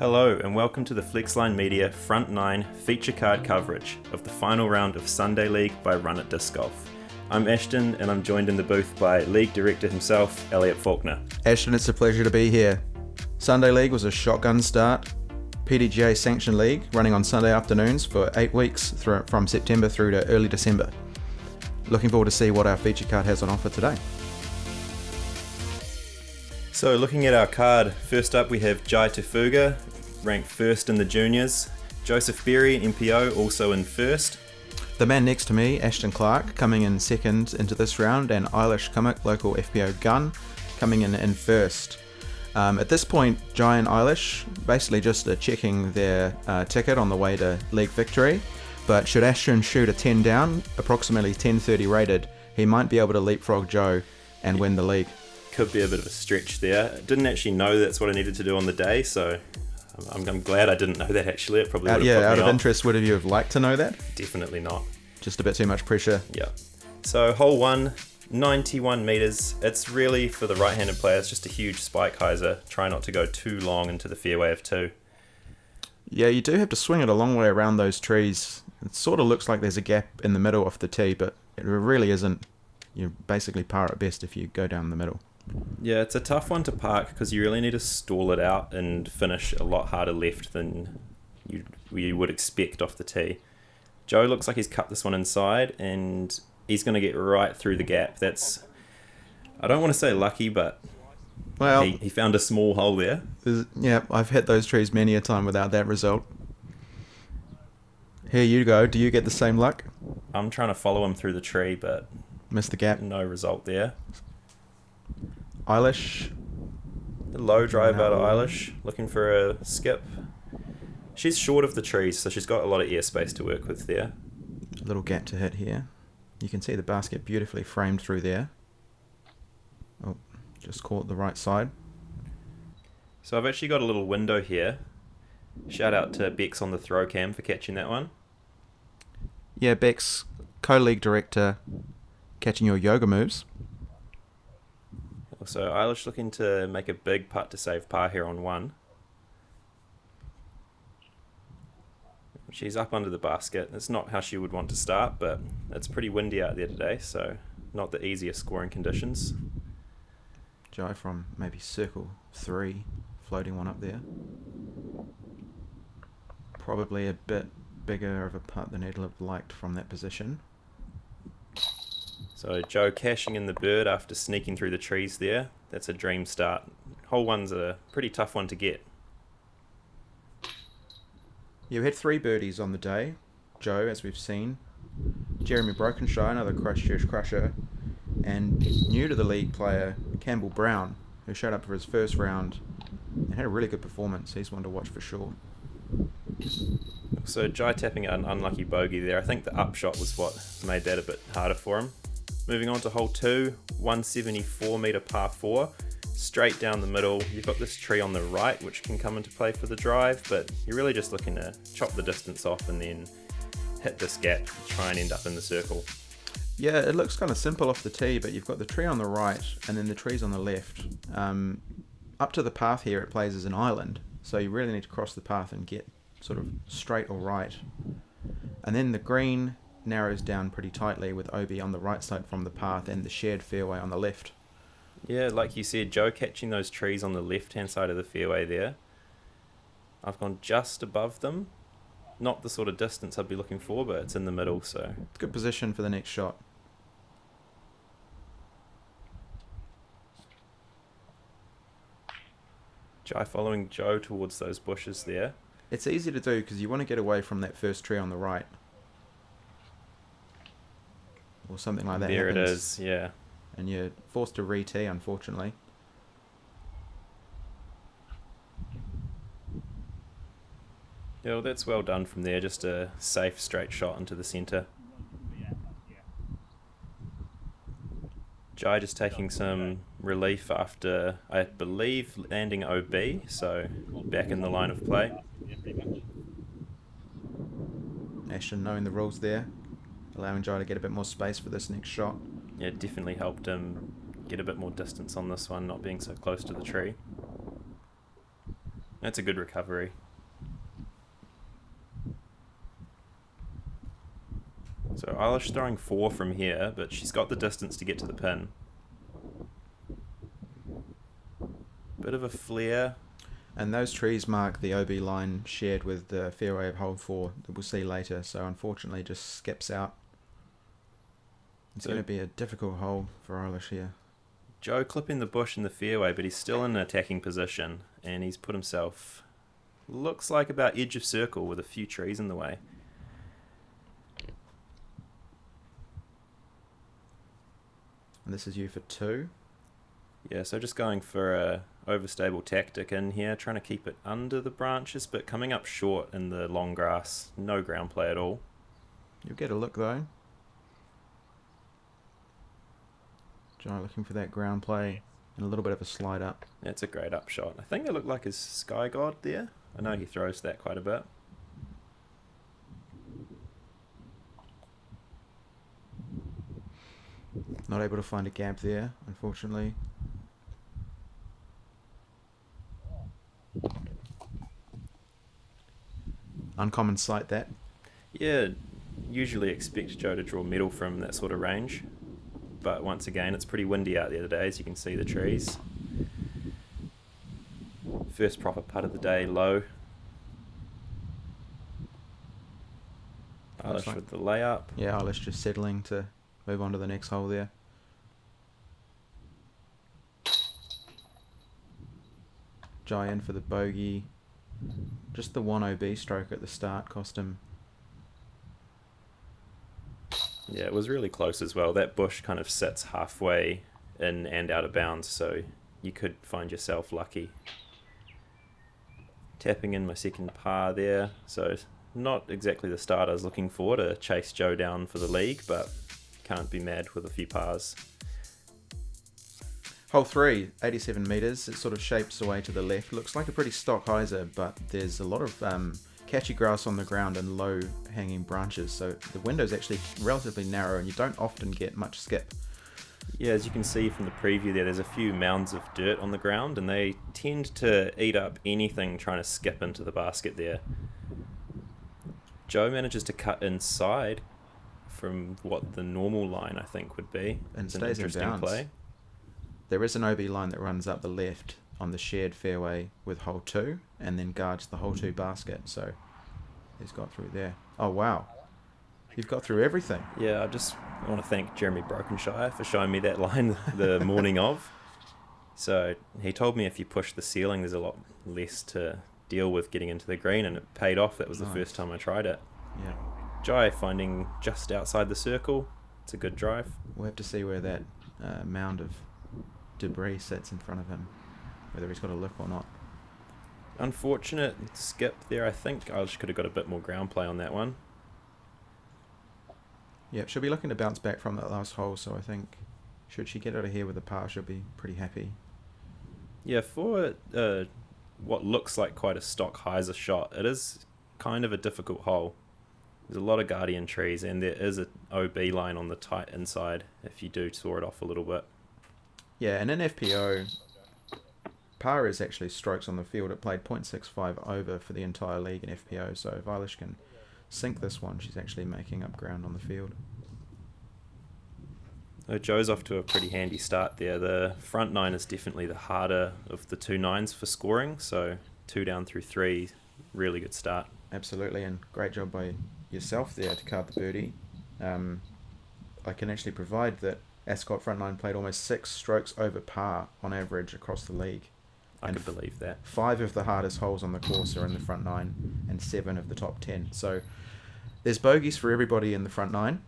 Hello and welcome to the Flexline Media Front 9 feature card coverage of the final round of Sunday League by Run It Disc Golf. I'm Ashton and I'm joined in the booth by League Director himself, Elliot Faulkner. Ashton, it's a pleasure to be here. Sunday League was a shotgun start. PDGA sanctioned league running on Sunday afternoons for 8 weeks from September through to early December. Looking forward to see what our feature card has on offer today. So looking at our card, first up we have Tufuga, ranked first in the juniors. Joseph Berry, MPO, also in first. The man next to me, Ashton Clark, coming in second into this round, and Cummack, local FPO gun, coming in first. At this point, Jai and Eilish basically just checking their ticket on the way to league victory, but should Ashton shoot a 10 down, approximately 10.30 rated, he might be able to leapfrog Joe and win the league. Could be a bit of a stretch there. Didn't actually know that's what I needed to do on the day, so I'm glad I didn't know that actually. It probably would have put me out of off. interest, would you have liked to know that? Definitely not. Just a bit too much pressure. Yeah. So hole 1, 91 metres. It's really, for the right-handed player, it's just a huge spike hyzer. Try not to go too long into the fairway of 2. Yeah, you do have to swing it a long way around those trees. It sort of looks like there's a gap in the middle of the tee, but it really isn't. You're basically par at best if you go down the middle. Yeah, it's a tough one to park because you really need to stall it out and finish a lot harder left than you would expect off the tee. Joe looks like he's cut this one inside and he's going to get right through the gap. That's, I don't want to say lucky, but well, he found a small hole there. Yeah, I've hit those trees many a time without that result. Here you go. Do you get the same luck? I'm trying to follow him through the tree, but missed the gap. No result there. Eilish. A low drive out of Eilish, looking for a skip. She's short of the trees, so she's got a lot of airspace to work with there. A little gap to hit here. You can see the basket beautifully framed through there. Oh, just caught the right side. So I've actually got a little window here. Shout out to Becs on the throw cam for catching that one. Yeah, Becs, co-league director, catching your yoga moves. So Eilish looking to make a big putt to save par here on 1. She's up under the basket. It's not how she would want to start, but it's pretty windy out there today, so not the easiest scoring conditions. Jai from maybe circle 3, floating one up there. Probably a bit bigger of a putt than he'd have liked from that position. So Joe cashing in the bird after sneaking through the trees there. That's a dream start. Hole 1's a pretty tough one to get. You had 3 birdies on the day, Joe, as we've seen. Jeremy Brokenshire, another Christchurch crusher, and new to the league player, Campbell Brown, who showed up for his first round and had a really good performance. He's one to watch for sure. So Jai tapping an unlucky bogey there. I think the upshot was what made that a bit harder for him. Moving on to hole 2, 174 metre par 4, straight down the middle. You've got this tree on the right which can come into play for the drive, but you're really just looking to chop the distance off and then hit this gap, try and end up in the circle. Yeah, it looks kind of simple off the tee, but you've got the tree on the right and then the trees on the left. Up to the path here it plays as an island, so you really need to cross the path and get sort of straight or right. And then the green narrows down pretty tightly with OB on the right side from the path and the shared fairway on the left. Yeah, like you said, Joe catching those trees on the left-hand side of the fairway there. I've gone just above them. Not the sort of distance I'd be looking for, but it's in the middle, so... Good position for the next shot. Jai following Joe towards those bushes there. It's easy to do because you want to get away from that first tree on the right. Or something like that there happens. It is, yeah. And you're forced to re-tee, unfortunately. Yeah, well, that's well done from there. Just a safe, straight shot into the centre. Jai just taking some relief after, I believe, landing OB, so back in the line of play. Ashton knowing the rules there, allowing Jai to get a bit more space for this next shot. Yeah, it definitely helped him get a bit more distance on this one, not being so close to the tree. That's a good recovery. So Eilish throwing 4 from here, but she's got the distance to get to the pin. Bit of a flare. And those trees mark the OB line shared with the fairway of hole 4 that we'll see later, so unfortunately just skips out. It's going to be a difficult hole for Eilish here. Joe clipping the bush in the fairway, but he's still in an attacking position, and he's put himself, looks like about edge of circle with a few trees in the way. And this is you for 2. Yeah, so just going for a overstable tactic in here, trying to keep it under the branches, but coming up short in the long grass. No ground play at all. You'll get a look though. Joe looking for that ground play and a little bit of a slide up. That's a great up shot. I think it looked like his Sky God there. I know he throws that quite a bit. Not able to find a gap there, unfortunately. Uncommon sight, that. Yeah, usually expect Joe to draw medal from that sort of range. But once again, it's pretty windy out there today, as you can see the trees. First proper putt of the day, low. Eilish with the layup. Yeah, Eilish just settling to move on to the next hole there. Jai in for the bogey. Just the 1 OB stroke at the start cost him. Yeah, it was really close as well. That bush kind of sits halfway in and out of bounds, so you could find yourself lucky. Tapping in my second par there, so not exactly the start I was looking for to chase Joe down for the league, but can't be mad with a few pars. Hole 3, 87 metres. It sort of shapes away to the left. Looks like a pretty stock hyzer, but there's a lot of catchy grass on the ground and low hanging branches, so the window's actually relatively narrow and you don't often get much skip. Yeah, as you can see from the preview there's a few mounds of dirt on the ground and they tend to eat up anything trying to skip into the basket there. Joe manages to cut inside from what the normal line I think would be. And it's an stays in interesting bounds. play. There is an OB line that runs up the left on the shared fairway with hole 2 and then guards the hole 2 basket, so he's got through there. Oh wow, you've got through everything. Yeah, I just want to thank Jeremy Brokenshire for showing me that line the morning of. So he told me if you push the ceiling there's a lot less to deal with getting into the green, and it paid off. That was the first time I tried it. Yeah. Jai finding just outside the circle. It's a good drive. We'll have to see where that mound of debris sits in front of him, whether he's got a lip or not. Unfortunate skip there. I think I just could have got a bit more ground play on that one. Yeah, she'll be looking to bounce back from that last hole, so I think should she get out of here with a par, she'll be pretty happy. Yeah, for what looks like quite a stock hyzer shot, it is kind of a difficult hole. There's a lot of guardian trees and there is an OB line on the tight inside if you do saw it off a little bit. Yeah, and in FPO, par is actually strokes on the field. It played 0.65 over for the entire league in FPO, so if Eilish can sink this one, she's actually making up ground on the field. Joe's off to a pretty handy start there. The front 9 is definitely the harder of the 2 9s for scoring, so 2 down through 3, really good start. Absolutely, and great job by yourself there to card the birdie. I can actually provide that Ascot front 9 played almost 6 strokes over par on average across the league. I could believe that. 5 of the hardest holes on the course are in the front 9 and 7 of the top 10. So there's bogeys for everybody in the front 9.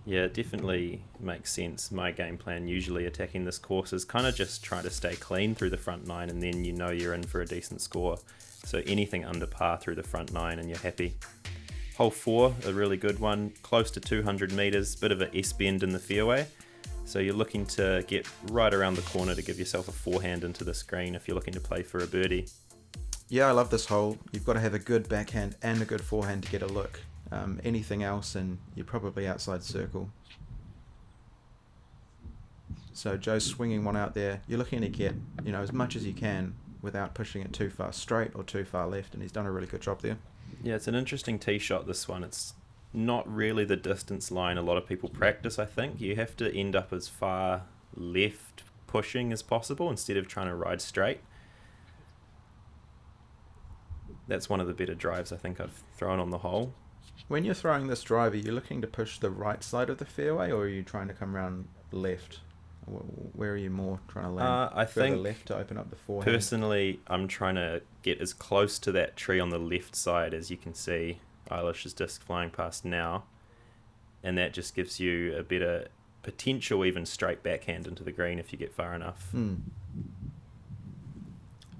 Yeah, it definitely makes sense. My game plan usually attacking this course is kind of just try to stay clean through the front 9 and then you know you're in for a decent score. So anything under par through the front 9 and you're happy. Hole 4, a really good one, close to 200 metres, bit of an S-bend in the fairway. So you're looking to get right around the corner to give yourself a forehand into this green if you're looking to play for a birdie. Yeah, I love this hole. You've got to have a good backhand and a good forehand to get a look. Anything else and you're probably outside circle. So Joe's swinging one out there. You're looking to get, as much as you can without pushing it too far straight or too far left, and he's done a really good job there. Yeah, it's an interesting tee shot, this one. It's not really the distance line a lot of people practice, I think. You have to end up as far left pushing as possible instead of trying to ride straight. That's one of the better drives I think I've thrown on the hole. When you're throwing this drive, are you looking to push the right side of the fairway, or are you trying to come around left? Where are you more trying to land? I further think left to open up the forehand? Personally, I'm trying to get as close to that tree on the left side as you can see Eilish's disc flying past now, and that just gives you a better potential even straight backhand into the green if you get far enough.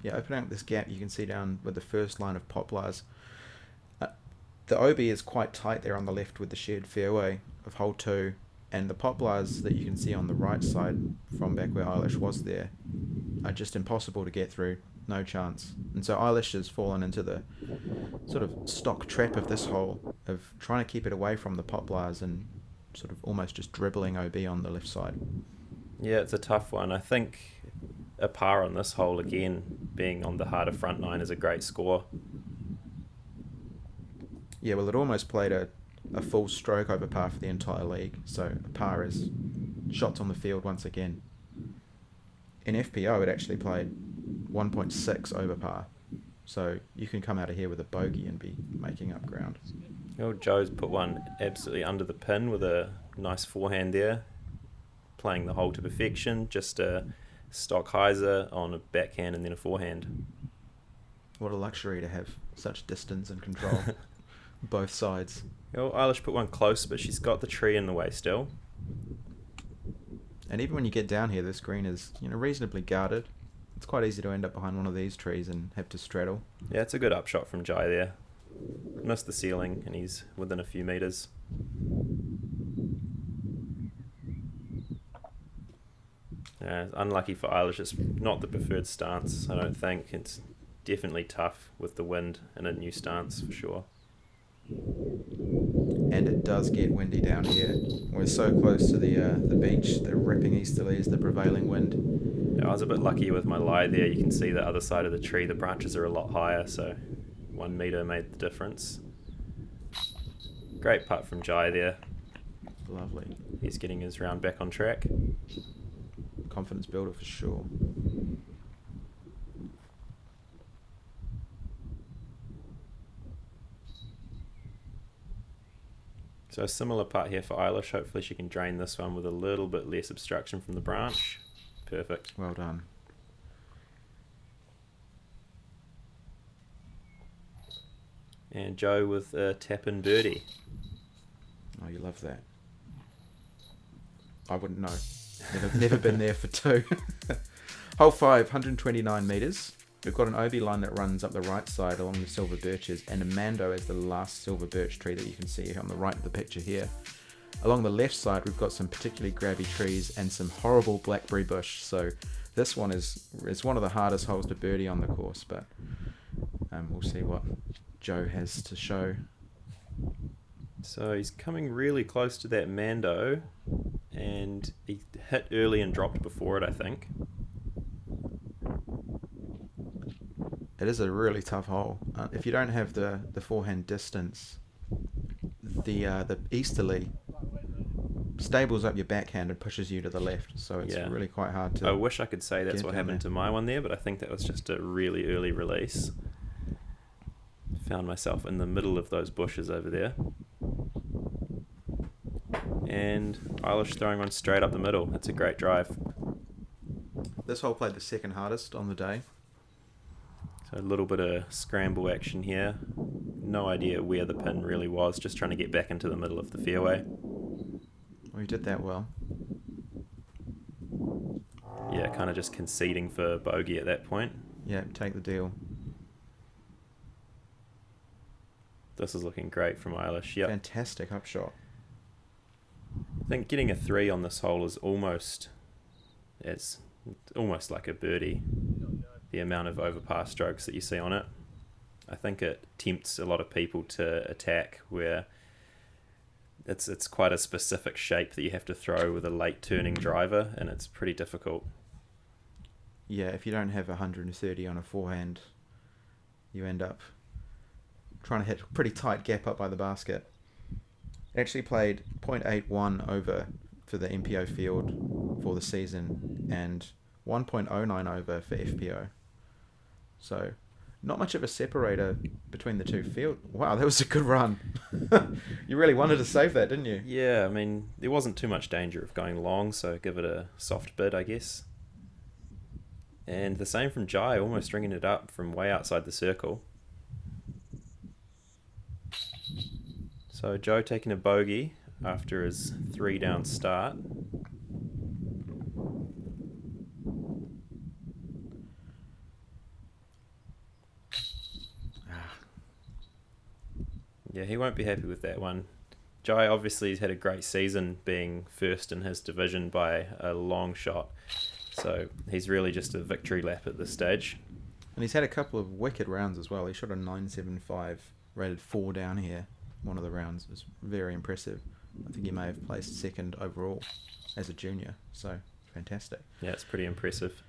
Yeah, opening up this gap, you can see down with the first line of poplars. The OB is quite tight there on the left with the shared fairway of hole 2, and the poplars that you can see on the right side from back where Eilish was there are just impossible to get through. No chance. And so Eilish has fallen into the sort of stock trap of this hole of trying to keep it away from the poplars and sort of almost just dribbling OB on the left side. Yeah, it's a tough one. I think a par on this hole, again, being on the harder front nine, is a great score. Yeah, well, it almost played a full stroke over par for the entire league, so a par is shots on the field once again. In FPO, it actually played 1.6 over par, so you can come out of here with a bogey and be making up ground. Old Joe's put one absolutely under the pin with a nice forehand there, playing the hole to perfection, just a stock hyzer on a backhand and then a forehand. What a luxury to have such distance and control. Both sides. Well, Eilish put one close, but she's got the tree in the way still. And even when you get down here, this green is reasonably guarded. It's quite easy to end up behind one of these trees and have to straddle. Yeah, it's a good upshot from Jai there. Missed the ceiling, and he's within a few metres. Yeah, unlucky for Eilish. It's not the preferred stance, I don't think. It's definitely tough with the wind in a new stance, for sure. And it does get windy down here. We're so close to the beach. The ripping easterlies, the prevailing wind. Yeah, I was a bit lucky with my lie there. You can see the other side of the tree. The branches are a lot higher, so 1 metre made the difference. Great putt from Jai there. Lovely. He's getting his round back on track. Confidence builder for sure. So a similar putt here for Eilish. Hopefully she can drain this one with a little bit less obstruction from the branch. Perfect. Well done. And Joe with a tap-in birdie. Oh, you love that. I wouldn't know. Never been there for 2. Hole 5, 129 metres. We've got an OB line that runs up the right side along the silver birches, and a Mando is the last silver birch tree that you can see on the right of the picture here. Along the left side, we've got some particularly grabby trees and some horrible blackberry bush. So this one is one of the hardest holes to birdie on the course, but we'll see what Joe has to show. So he's coming really close to that Mando, and he hit early and dropped before it, I think. It is a really tough hole. If you don't have the forehand distance, the easterly stables up your backhand and pushes you to the left, so it's really quite hard to... I wish I could say that's what happened to my one there, but I think that was just a really early release. Found myself in the middle of those bushes over there. And Eilish throwing one straight up the middle. That's a great drive. This hole played the second hardest on the day. So a little bit of scramble action here. No idea where the pin really was, just trying to get back into the middle of the fairway. Well, you did that well. Yeah, kind of just conceding for bogey at that point. Yeah, take the deal. This is looking great from Eilish. Yep. Fantastic upshot. I think getting a 3 on this hole is almost like a birdie. The amount of overpass strokes that you see on it. I think it tempts a lot of people to attack where it's quite a specific shape that you have to throw with a late turning driver, and it's pretty difficult. if you don't have 130 on a forehand, you end up trying to hit a pretty tight gap up by the basket. Actually played 0.81 over for the MPO field for the season and 1.09 over for FPO. So not much of a separator between the two field. Wow, that was a good run. You really wanted to save that, didn't you? Yeah, I mean, there wasn't too much danger of going long, so give it a soft bid, I guess. And the same from Jai, almost ringing it up from way outside the circle. So Joe taking a bogey after his 3-down start. Yeah, he won't be happy with that one. Jai obviously has had a great season being first in his division by a long shot. So he's really just a victory lap at this stage. And he's had a couple of wicked rounds as well. He shot a 9.75, rated 4 down here. One of the rounds was very impressive. I think he may have placed second overall as a junior. So fantastic. Yeah, it's pretty impressive.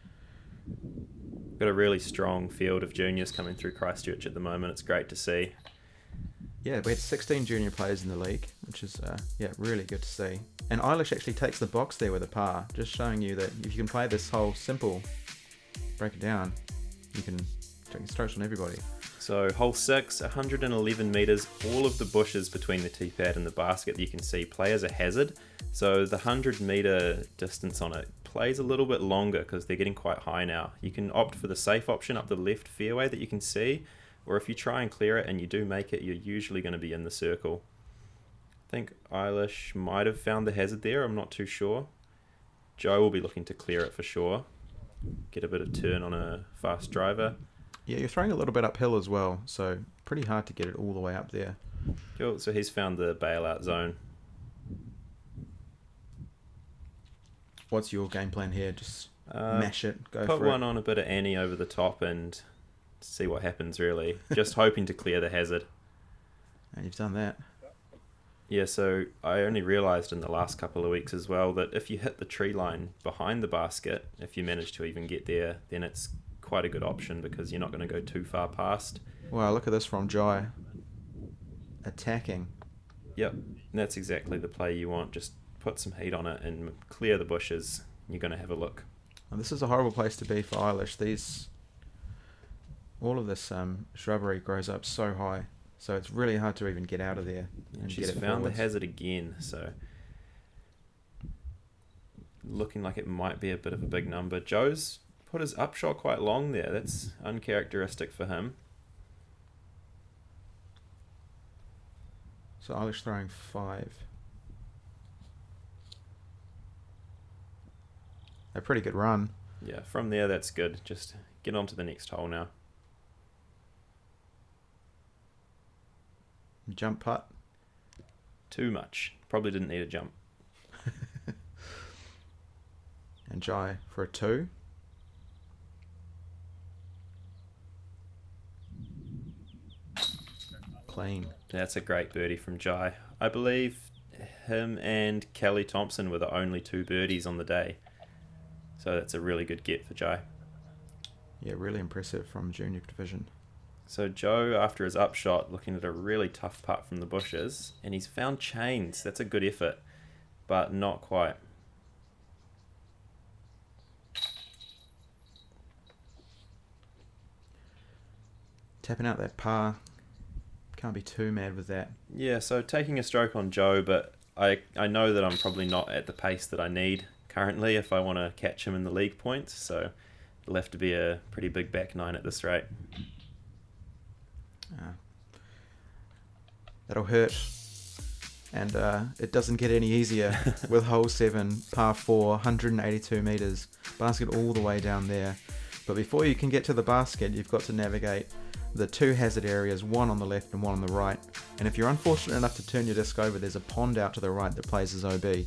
Got a really strong field of juniors coming through Christchurch at the moment. It's great to see. Yeah, we had 16 junior players in the league, which is really good to see. And Eilish actually takes the box there with a par, just showing you that if you can play this whole simple, break it down, you can take strokes on everybody. So hole 6, 111 metres, all of the bushes between the tee pad and the basket that you can see play as a hazard. So the 100 metre distance on it plays a little bit longer because they're getting quite high now. You can opt for the safe option up the left fairway that you can see, or if you try and clear it and you do make it, you're usually going to be in the circle. I think Eilish might have found the hazard there, I'm not too sure. Joe will be looking to clear it for sure. Get a bit of turn on a fast driver. Yeah, you're throwing a little bit uphill as well, so pretty hard to get it all the way up there. Cool, so he's found the bailout zone. What's your game plan here? Just mash it, go for it. Put one on a bit of Annie over the top and see what happens, really. Just hoping to clear the hazard. And you've done that. Yeah, so I only realised in the last couple of weeks as well that if you hit the tree line behind the basket, if you manage to even get there, then it's quite a good option because you're not going to go too far past. Wow, look at this from Jai. Attacking. Yep, and that's exactly the play you want. Just put some heat on it and clear the bushes. You're going to have a look. Well, this is a horrible place to be for Eilish. All of this shrubbery grows up so high, so it's really hard to even get out of there. And she's get it found forwards. the hazard again, so looking like it might be a bit of a big number. Joe's put his upshot quite long there. That's uncharacteristic for him. So Eilish throwing 5. A pretty good run. Yeah, from there that's good. Just get on to the next hole now. Jump putt. Too much. Probably didn't need a jump. And Jai for a 2. Clean. That's a great birdie from Jai. I believe him and Kelly Thompson were the only 2 birdies on the day. So that's a really good get for Jai. Yeah, really impressive from junior division. So Joe, after his upshot, looking at a really tough putt from the bushes, and he's found chains. That's a good effort, but not quite. Tapping out that par. Can't be too mad with that. Yeah, so taking a stroke on Joe, but I know that I'm probably not at the pace that I need currently if I want to catch him in the league points, so it'll have to be a pretty big back 9 at this rate. That'll hurt. And it doesn't get any easier with hole 7, par 4, 182 metres, basket all the way down there. But before you can get to the basket, you've got to navigate the 2 hazard areas, one on the left and one on the right. And if you're unfortunate enough to turn your disc over, there's a pond out to the right that plays as OB.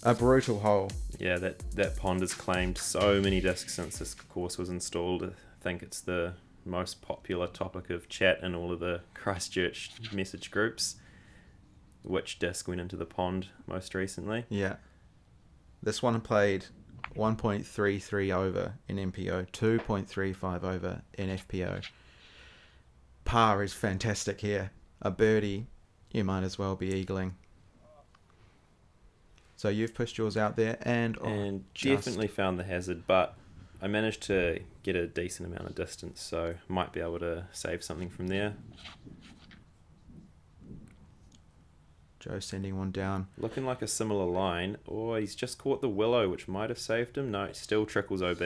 A brutal hole. Yeah, that pond has claimed so many discs since this course was installed. I think it's the most popular topic of chat in all of the Christchurch message groups. Which disc went into the pond most recently? Yeah. This one played 1.33 over in MPO, 2.35 over in FPO. Par is fantastic here. A birdie, you might as well be eagling. So you've pushed yours out there and definitely found the hazard, but I managed to get a decent amount of distance, so might be able to save something from there. Joe sending one down. Looking like a similar line. Oh, he's just caught the willow, which might have saved him. No, it still trickles OB.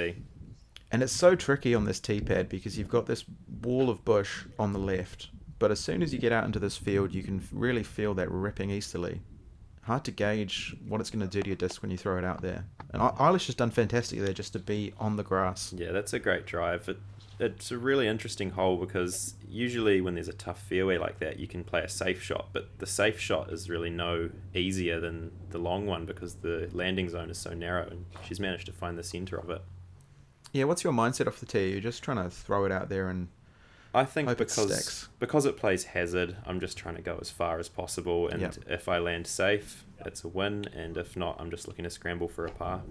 And it's so tricky on this tee pad because you've got this wall of bush on the left, but as soon as you get out into this field, you can really feel that ripping easterly. Hard to gauge what it's going to do to your disc when you throw it out there. And Eilish has done fantastic there just to be on the grass. Yeah, that's a great drive. It's a really interesting hole because usually when there's a tough fairway like that, you can play a safe shot, but the safe shot is really no easier than the long one because the landing zone is so narrow, and she's managed to find the centre of it. Yeah, what's your mindset off the tee? You're just trying to throw it out there and I think hope it sticks. Because it plays hazard, I'm just trying to go as far as possible, and if I land safe, it's a win, and if not, I'm just looking to scramble for a par.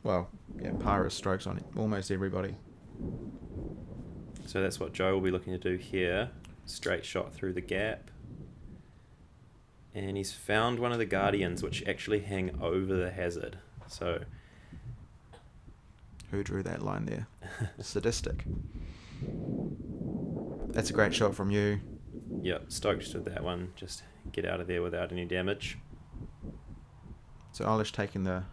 Well, yeah, par is strokes on almost everybody. So that's what Joe will be looking to do here. Straight shot through the gap. And he's found one of the guardians which actually hang over the hazard. So who drew that line there? Sadistic. That's a great shot from you. Yep, stoked with that one. Just get out of there without any damage. So Eilish taking the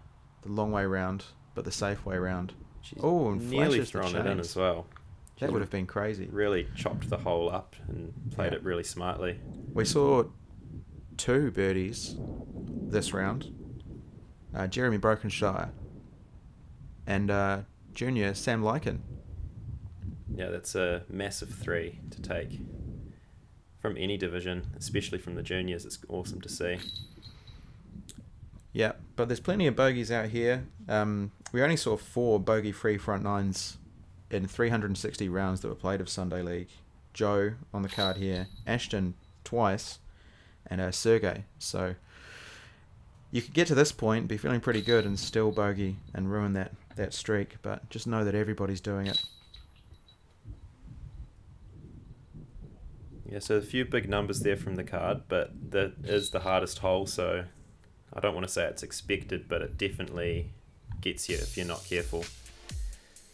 long way round, but the safe way round. She's and nearly thrown it in as well. That would have been crazy. Really chopped the hole up and played it really smartly. We saw 2 birdies this round. Jeremy Brokenshire and junior Sam Lycan. Yeah, that's a massive 3 to take from any division, especially from the juniors. It's awesome to see. Yeah, but there's plenty of bogeys out here. We only saw 4 bogey-free front nines in 360 rounds that were played of Sunday League. Joe on the card here, Ashton twice, and Sergey. So you could get to this point, be feeling pretty good, and still bogey and ruin that streak. But just know that everybody's doing it. Yeah, so a few big numbers there from the card, but that is the hardest hole, so I don't want to say it's expected, but it definitely gets you if you're not careful.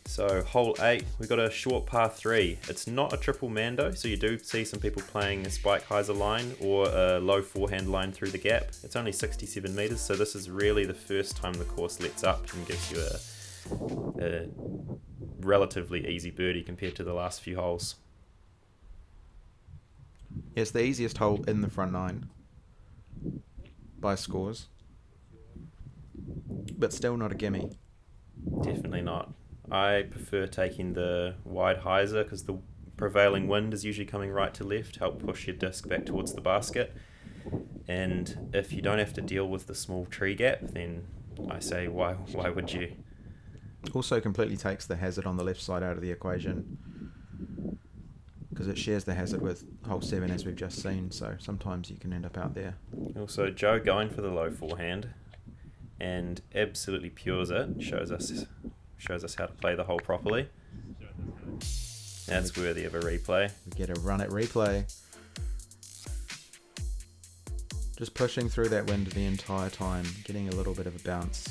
So hole 8, we've got a short par 3. It's not a triple mando, so you do see some people playing a spike hyzer line or a low forehand line through the gap. It's only 67 metres, so this is really the first time the course lets up and gives you a relatively easy birdie compared to the last few holes. It's the easiest hole in the front 9 by scores, but still not a gimme. Definitely not. I prefer taking the wide hyzer because the prevailing wind is usually coming right to left, help push your disc back towards the basket. And if you don't have to deal with the small tree gap, then I say why would you? Also completely takes the hazard on the left side out of the equation because it shares the hazard with hole 7 as we've just seen, so sometimes you can end up out there. Also, Joe going for the low forehand and absolutely pures it, shows us how to play the hole properly. That's worthy of a replay. We get a run at replay. Just pushing through that wind the entire time, getting a little bit of a bounce.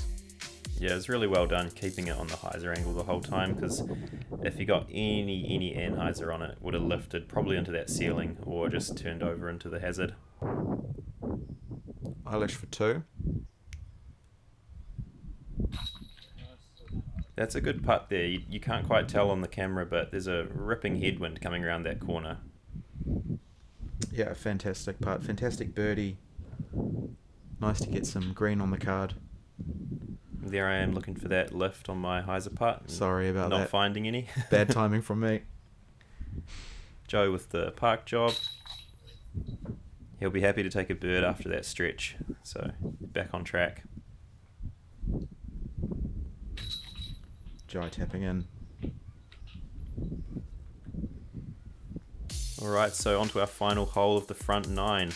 Yeah, it's really well done keeping it on the hyzer angle the whole time, because if you got any anhyzer on it, would have lifted probably into that ceiling or just turned over into the hazard. Eilish for 2. That's a good putt there. You can't quite tell on the camera, but there's a ripping headwind coming around that corner. Yeah, fantastic putt. Fantastic birdie. Nice to get some green on the card. There I am looking for that lift on my hyzer putt. Sorry about that. Not finding any. Bad timing from me. Joe with the park job. He'll be happy to take a bird after that stretch. So back on track. Joe tapping in. Alright, so on to our final hole of the front 9.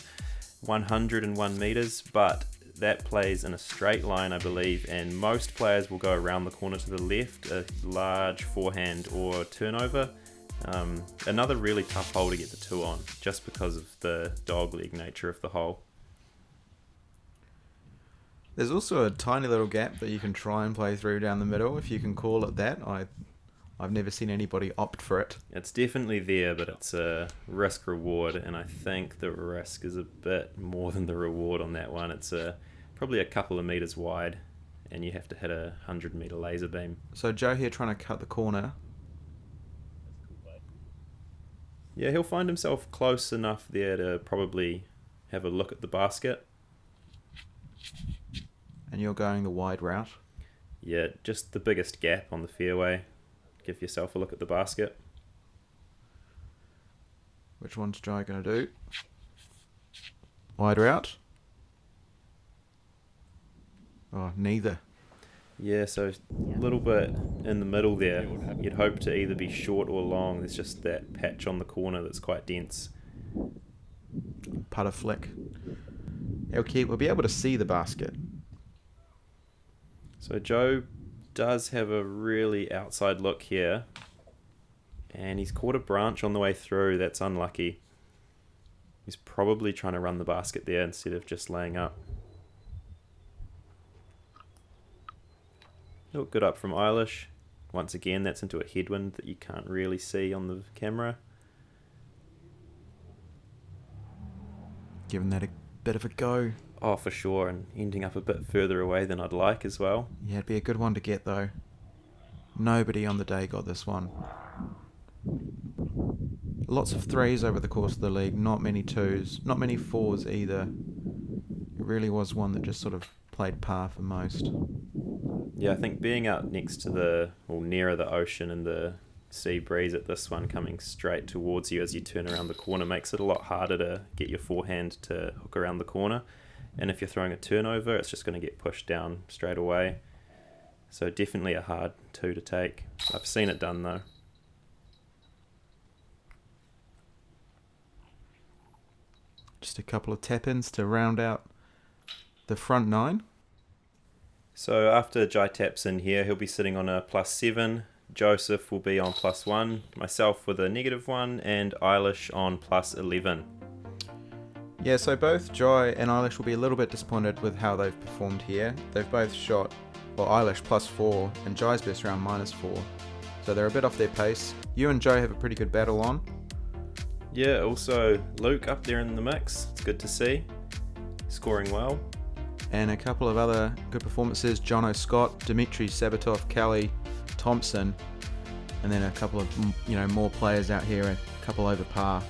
101 metres, but that plays in a straight line, I believe, and most players will go around the corner to the left, a large forehand or turnover. Another really tough hole to get the 2 on, just because of the dogleg nature of the hole. There's also a tiny little gap that you can try and play through down the middle, if you can call it that. I've never seen anybody opt for it. It's definitely there, but it's a risk-reward, and I think the risk is a bit more than the reward on that one. It's probably a couple of meters wide, and you have to hit a 100-meter laser beam. So Joe here trying to cut the corner. Yeah, he'll find himself close enough there to probably have a look at the basket. And you're going the wide route. Yeah, just the biggest gap on the fairway. Give yourself a look at the basket. Which one's Joe going to do? Wide route? Oh, neither. Yeah, so a little bit in the middle there. You'd hope to either be short or long. There's just that patch on the corner that's quite dense. Putter flick. Okay, we'll be able to see the basket. So Joe does have a really outside look here. And he's caught a branch on the way through. That's unlucky. He's probably trying to run the basket there instead of just laying up. Look good up from Eilish. Once again, that's into a headwind that you can't really see on the camera. Giving that a bit of a go. Oh, for sure, and ending up a bit further away than I'd like as well. Yeah, it'd be a good one to get, though. Nobody on the day got this one. Lots of 3s over the course of the league, not many 2s, not many 4s either. It really was one that just sort of played par for most. Yeah, I think being out next to nearer the ocean and the sea breeze at this one coming straight towards you as you turn around the corner makes it a lot harder to get your forehand to hook around the corner. And if you're throwing a turnover, it's just going to get pushed down straight away. So definitely a hard 2 to take. I've seen it done though. Just a couple of tap-ins to round out the front 9. So after Jai taps in here, he'll be sitting on a +7. Joseph will be on +1. Myself with a -1, and Eilish on +11. Yeah, so both Jai and Eilish will be a little bit disappointed with how they've performed here. They've both shot, well, Eilish +4 and Jai's best round -4. So they're a bit off their pace. You and Joe have a pretty good battle on. Yeah, also Luke up there in the mix. It's good to see. Scoring well. And a couple of other good performances. Jono Scott, Dmitry Sabatov, Kelly Thompson, and then a couple of more players out here, a couple over par.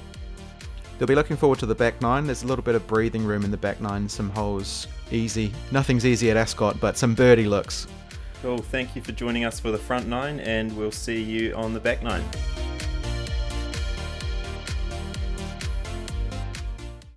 They'll be looking forward to the back 9. There's a little bit of breathing room in the back 9, some holes easy. Nothing's easy at Ascot, but some birdie looks. Cool, thank you for joining us for the front 9, and we'll see you on the back 9.